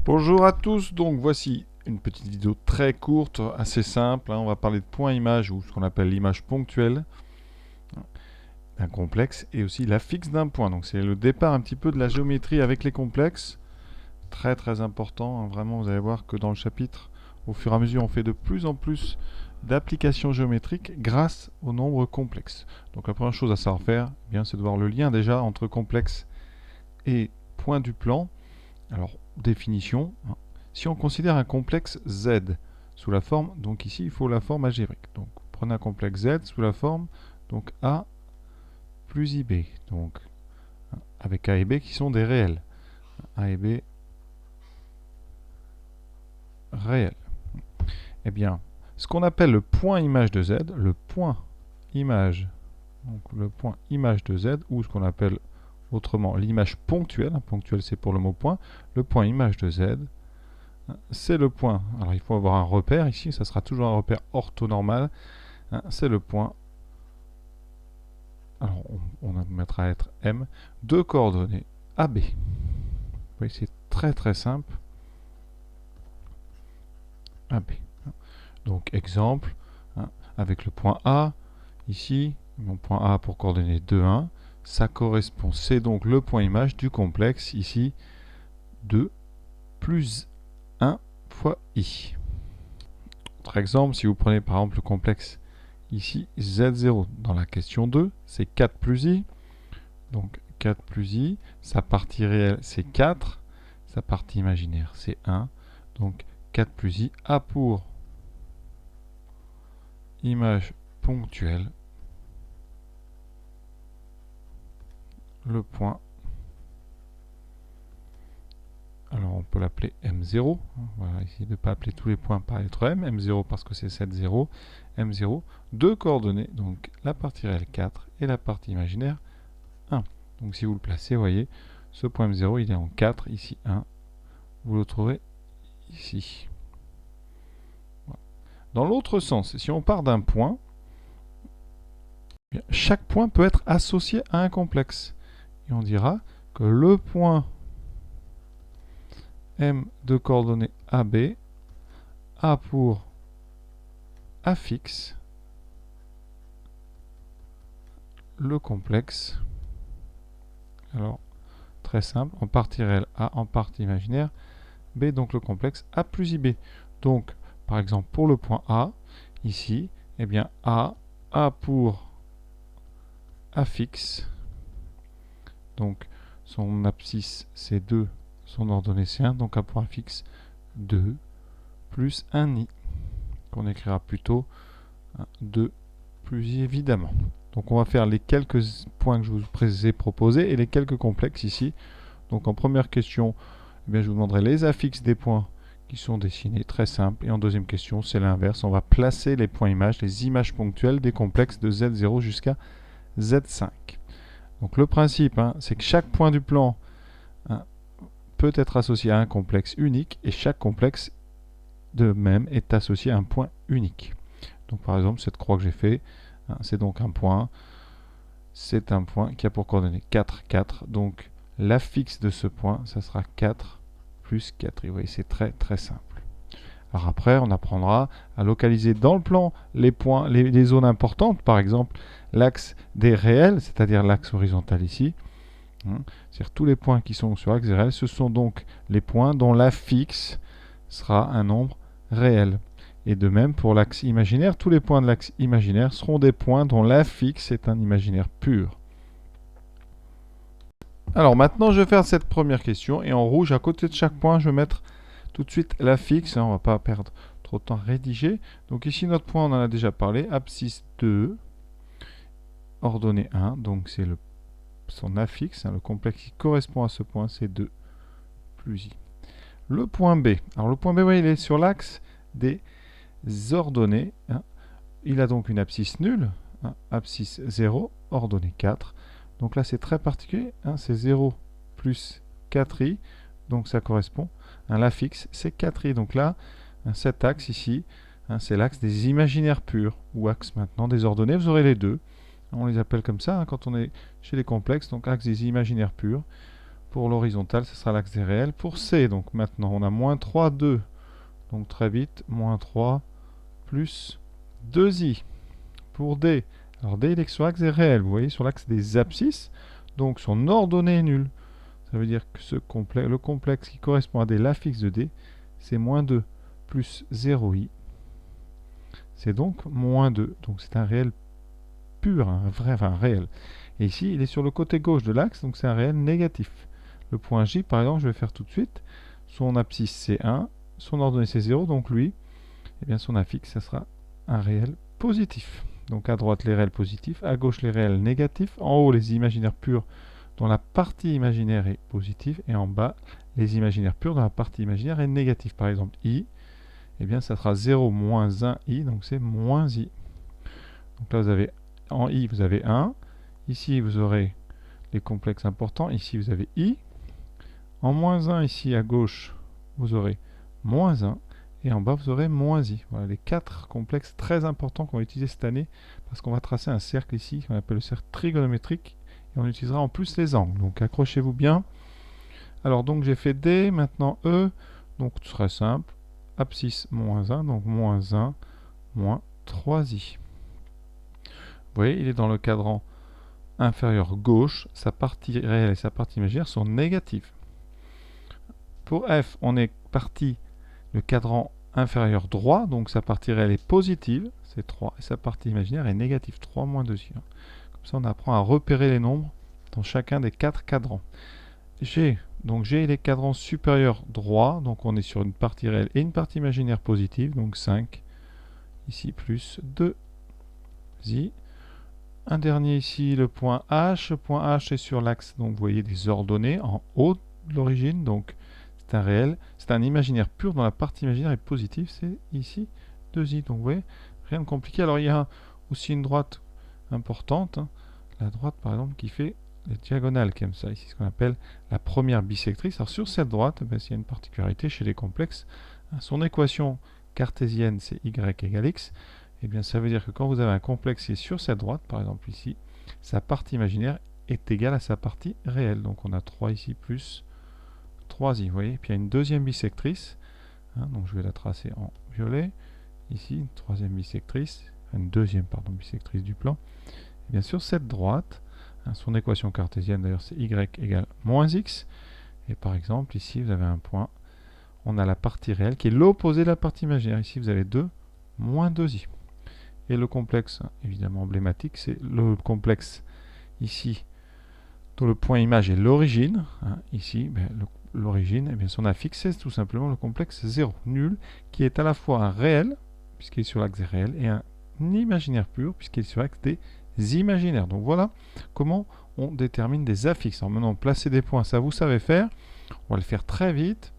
Bonjour à tous, donc voici une petite vidéo très courte, assez simple. On va parler de point image ou ce qu'on appelle l'image ponctuelle d'un complexe et aussi la fixe d'un point. Donc c'est le départ un petit peu de la géométrie avec les complexes. Très très important, hein. Vraiment vous allez voir que dans le chapitre, au fur et à mesure on fait de plus en plus d'applications géométriques grâce aux nombres complexes. Donc la première chose à savoir faire, eh bien, c'est de voir le lien déjà entre complexe et point du plan. Alors, définition, hein. Si on considère un complexe Z sous la forme, donc ici il faut la forme algébrique. Donc prenez un complexe Z sous la forme donc A plus IB. Donc avec A et B qui sont des réels. A et B réels. Eh bien, ce qu'on appelle le point image de Z, le point image, donc le point image de Z, ou ce qu'on appelle autrement l'image ponctuelle, ponctuelle c'est pour le mot point, le point image de Z, c'est le point. Alors il faut avoir un repère ici, ça sera toujours un repère orthonormal. C'est le point. Alors on mettra à être M de coordonnées AB. Vous voyez, c'est très très simple. AB. Donc exemple, avec le point A, ici, mon point A pour coordonnées 2, 1, ça correspond, c'est donc le point image du complexe ici, 2 plus 1 fois I. Autre exemple, si vous prenez par exemple le complexe ici Z0 dans la question 2, c'est 4 plus I. Donc 4 plus I, sa partie réelle c'est 4, sa partie imaginaire c'est 1. Donc 4 plus I a pour image ponctuelle le point. Alors on peut l'appeler M0. Voilà, ici de ne pas appeler tous les points par lettre M. M0 parce que c'est 7, 0. M0, deux coordonnées, donc la partie réelle 4 et la partie imaginaire 1. Donc si vous le placez, vous voyez, ce point M0 il est en 4, ici 1. Vous le trouverez ici. Voilà. Dans l'autre sens, si on part d'un point, chaque point peut être associé à un complexe. Et on dira que le point M de coordonnées AB a pour affixe le complexe. Alors, très simple, en partie réelle A, en partie imaginaire B, donc le complexe A plus IB. Donc, par exemple, pour le point A, ici, eh bien, A pour affixe, donc son abscisse c'est 2, son ordonnée c'est 1, donc A pour affixe 2 plus 1 I, qu'on écrira plutôt 2 plus I évidemment. Donc on va faire les quelques points que je vous ai proposés et les quelques complexes ici. Donc en première question, eh bien, je vous demanderai les affixes des points qui sont dessinés, très simple. Et en deuxième question, c'est l'inverse. On va placer les points images, les images ponctuelles des complexes de Z0 jusqu'à Z5. Donc le principe, c'est que chaque point du plan peut être associé à un complexe unique et chaque complexe de même est associé à un point unique. Donc par exemple, cette croix que j'ai fait, c'est donc un point. C'est un point qui a pour coordonnées 4, 4. Donc l'affixe de ce point, ça sera 4 plus 4. Et vous voyez, c'est très très simple. Alors après, on apprendra à localiser dans le plan les points, les zones importantes. Par exemple, l'axe des réels, c'est-à-dire l'axe horizontal ici. C'est-à-dire tous les points qui sont sur l'axe des réels, ce sont donc les points dont l'affixe sera un nombre réel. Et de même pour l'axe imaginaire, tous les points de l'axe imaginaire seront des points dont l'affixe est un imaginaire pur. Alors maintenant, je vais faire cette première question et en rouge, à côté de chaque point, je vais mettre tout de suite l'affixe. On ne va pas perdre trop de temps à rédiger. Donc ici, notre point, on en a déjà parlé, abscisse 2, ordonnée 1, donc c'est son affixe, le complexe qui correspond à ce point, c'est 2 plus I. Le point B. Alors le point B, vous voyez, il est sur l'axe des ordonnées. Il a donc une abscisse nulle, abscisse 0, ordonnée 4. Donc là, c'est très particulier, c'est 0 plus 4i, donc ça correspond. L'affixe, c'est 4i. Donc là, cet axe ici, c'est l'axe des imaginaires purs, ou axe maintenant des ordonnées. Vous aurez les deux. On les appelle comme ça quand on est chez les complexes, donc axe des imaginaires purs. Pour l'horizontale, ce sera l'axe des réels. Pour C, donc maintenant, on a moins 3, 2. Donc très vite, moins 3 plus 2i. Pour D, alors D, il est sur l'axe des réels. Vous voyez, sur l'axe des abscisses. Donc son ordonnée est nulle. Ça veut dire que le complexe qui correspond à D, l'affixe de D, c'est moins 2 plus 0i. C'est donc moins 2. Donc c'est un réel pur, un vrai, enfin un réel. Et ici, il est sur le côté gauche de l'axe, donc c'est un réel négatif. Le point J, par exemple, je vais faire tout de suite. Son abscisse, c'est 1. Son ordonnée, c'est 0. Donc lui, eh bien, son affixe, ça sera un réel positif. Donc à droite, les réels positifs. À gauche, les réels négatifs. En haut, les imaginaires purs dont la partie imaginaire est positive. Et en bas, les imaginaires purs dont la partie imaginaire est négative. Par exemple, I, eh bien, ça sera 0 moins 1i. Donc c'est moins I. Donc là, vous avez en I, vous avez 1. Ici, vous aurez les complexes importants. Ici, vous avez I. En moins 1, ici à gauche, vous aurez moins 1. Et en bas, vous aurez moins i. Voilà les 4 complexes très importants qu'on va utiliser cette année, parce qu'on va tracer un cercle ici, qu'on appelle le cercle trigonométrique, et on utilisera en plus les angles. Donc accrochez-vous bien. Alors donc j'ai fait D, maintenant E, donc ce sera simple. Abscisse moins 1, donc moins 1, moins 3i. Vous voyez, il est dans le cadran inférieur gauche, sa partie réelle et sa partie imaginaire sont négatives. Pour F, on est parti le cadran inférieur droit, donc sa partie réelle est positive, c'est 3, et sa partie imaginaire est négative, 3 moins 2i. Comme ça, on apprend à repérer les nombres dans chacun des 4 cadrans. G, donc G, il est cadran supérieur droit, donc on est sur une partie réelle et une partie imaginaire positive, donc 5, ici plus 2i. Un dernier ici, le point H. Le point H est sur l'axe, donc vous voyez des ordonnées en haut de l'origine, donc c'est un réel, c'est un imaginaire pur dont la partie imaginaire est positive, c'est ici 2i. Donc vous voyez, rien de compliqué. Alors il y a aussi une droite importante, hein, la droite par exemple qui fait les diagonales comme ça, ici ce qu'on appelle la première bisectrice. Alors sur cette droite, ben, il y a une particularité chez les complexes, hein, son équation cartésienne c'est y égale x. Eh bien, ça veut dire que quand vous avez un complexe qui est sur cette droite, par exemple ici, sa partie imaginaire est égale à sa partie réelle. Donc on a 3 ici plus 3i, vous voyez. Puis il y a une deuxième bisectrice, hein, donc je vais la tracer en violet. Ici, une troisième bisectrice, une deuxième bisectrice du plan. Et bien sur cette droite, hein, son équation cartésienne d'ailleurs c'est y égale moins x. Et par exemple ici vous avez un point, on a la partie réelle qui est l'opposé de la partie imaginaire. Ici vous avez 2 moins 2i. Et le complexe, évidemment emblématique, c'est le complexe ici, dont le point image est l'origine. Hein, ici, ben, l'origine, eh bien, son affixe, c'est tout simplement le complexe 0, nul, qui est à la fois un réel, puisqu'il est sur l'axe des réels, et un imaginaire pur, puisqu'il est sur l'axe des imaginaires. Donc voilà comment on détermine des affixes. Alors maintenant, placer des points, ça vous savez faire. On va le faire très vite.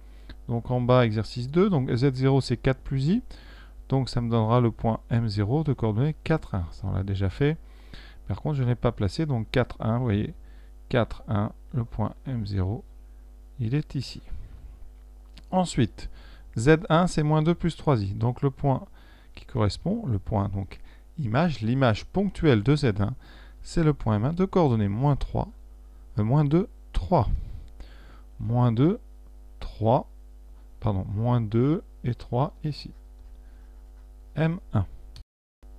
Donc en bas, exercice 2, donc Z0 c'est 4 plus I. Donc ça me donnera le point M0 de coordonnées 4, 1. Ça on l'a déjà fait. Par contre, je n'ai pas placé, donc 4, 1, vous voyez, 4, 1, le point M0, il est ici. Ensuite, Z1, c'est moins 2 plus 3i. Donc le point qui correspond, le point donc image, l'image ponctuelle de Z1, c'est le point M1 de coordonnées moins 3, moins 2, 3. Moins 2, 3, pardon, moins 2 et 3 ici. M1.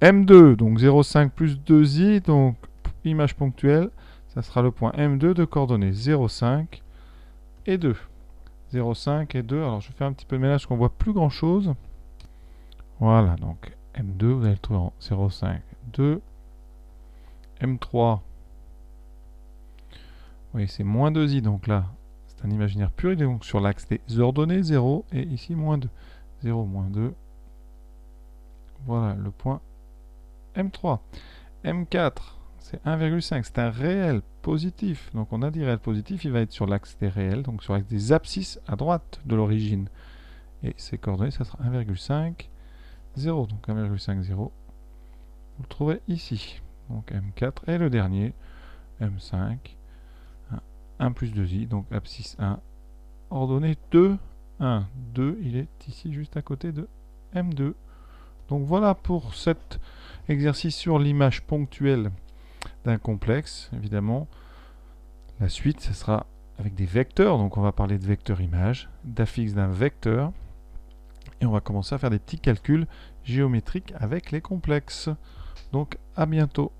M2, donc 0,5 plus 2i, donc image ponctuelle, ça sera le point M2 de coordonnées 0,5 et 2. 0,5 et 2, alors je fais un petit peu de ménage qu'on voit plus grand chose. Voilà, donc M2, vous allez le trouver en 0,5, 2. M3, oui, c'est moins 2i, donc là, c'est un imaginaire pur, il est donc sur l'axe des ordonnées 0 et ici moins 2. 0, moins 2. Voilà le point M3. M4, c'est 1,5. C'est un réel positif. Donc on a dit réel positif, il va être sur l'axe des réels, donc sur l'axe des abscisses à droite de l'origine. Et ses coordonnées, ça sera 1,5, 0. Donc 1,5, 0. Vous le trouvez ici. Donc M4. Et le dernier, M5. 1 plus 2i, donc abscisse 1. Ordonnée 2, 1, 2. Il est ici juste à côté de M2. Donc voilà pour cet exercice sur l'image ponctuelle d'un complexe. Évidemment, la suite, ce sera avec des vecteurs. Donc on va parler de vecteur image, d'affixe d'un vecteur. Et on va commencer à faire des petits calculs géométriques avec les complexes. Donc à bientôt.